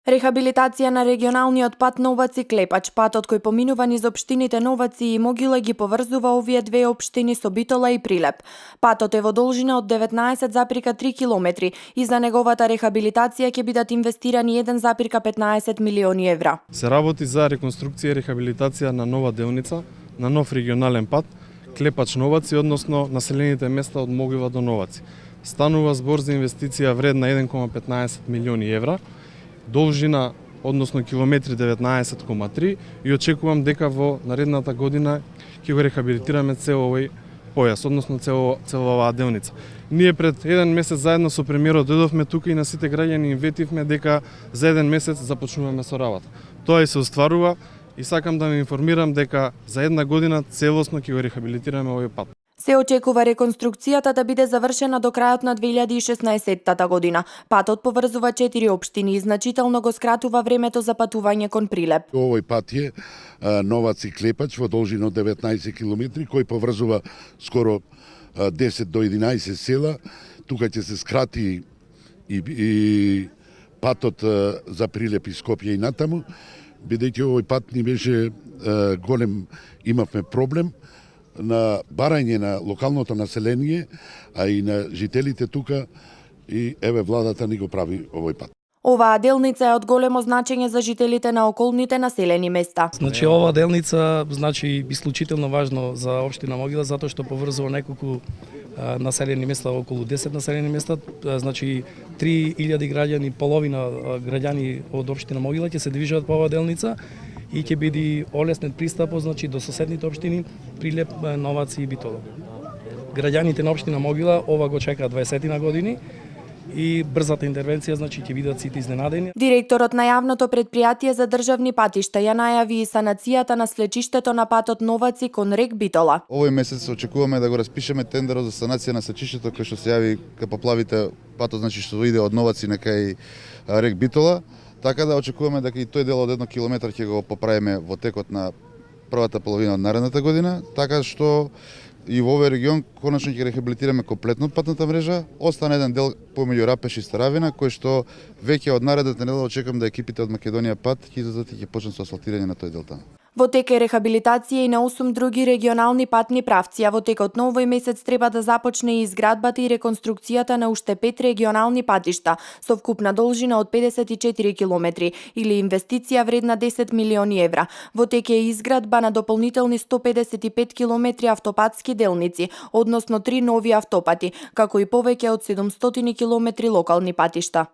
Рехабилитација на регионалниот пат Новаци-Клепач. Патот кој поминува низ општините Новаци и Могила ги поврзува овие две општини со Битола и Прилеп. Патот е во должина од 19,3 километри и за неговата рехабилитација ќе бидат инвестирани 1,15 милиони евра. Се работи за реконструкција и рехабилитација на нова делница, на нов регионален пат Клепач-Новаци, односно населените места од Могила до Новаци. Станува збор за инвестиција вредна 1,15 милиони евра, должина, односно километри 19,3 и очекувам дека во наредната година ќе го рехабилитираме цел овој појас, односно цела оваа делница. Ние пред еден месец заедно со премиерот дојдовме тука и на сите граѓани им ветивме дека за еден месец започнуваме со работа. Тоа и се остварува и сакам да ме информирам дека за една година целосно ќе го рехабилитираме овој пат. Се очекува реконструкцијата да биде завршена до крајот на 2016 година. Патот поврзува 4 општини и значително го скратува времето за патување кон Прилеп. Овој пат е Новаци-Клепач во должина од 19 км, кој поврзува скоро 10 до 11 села. Тука ќе се скрати и патот за Прилеп и Скопје и натаму, бидејќи овој пат ни беше голем, имавме проблем на барање на локалното население, а и на жителите тука, и еве владата ни го прави овој пат. Оваа делница е од големо значење за жителите на околните населени места. Значи оваа делница значи исклучително важно за општина Могила затоа што поврзува неколку населени места, околу 10 населени места, значи 3000 граѓани, половина граѓани од општина Могила ќе се движат по оваа делница и ќе биде олеснет пристапот, значи до соседните општини Прилеп, Новаци и Битола. Граѓаните на општина Могила ова го чекаат 20 на години и брзата интервенција, значи ќе бидат сите изненадени. Директорот на јавното претпријатие за државни патишта ја најави и санацијата на слечиштето на патот Новаци кон рек Битола. Овој месец очекуваме да го распишеме тендерот за санација на сечиштето кој што се јави кај поплавите, патот значи што иде од Новаци на кај рек Битола. Така да очекуваме дека и тој дел од 1 километар ќе го поправиме во текот на првата половина од наредната година, така што и во овој регион конечно ќе рехабилитираме комплетно патната мрежа. Остана еден дел помеѓу Рапеш и Старавина, кој што веќе од наредната недела очекувам да екипите од Македонија пат ќе излезат и ќе почнат со асфалтирање на тој дел таму. Во тек е рехабилитација и на 8 други регионални патни правци, а во текот на овој месец треба да започне и изградбата и реконструкцијата на уште 5 регионални патишта со вкупна должина од 54 километри или инвестиција вредна 10 милиони евра. Во тек е изградба на дополнителни 155 километри автопатски делници, односно 3 нови автопати, како и повеќе од 700 километри локални патишта.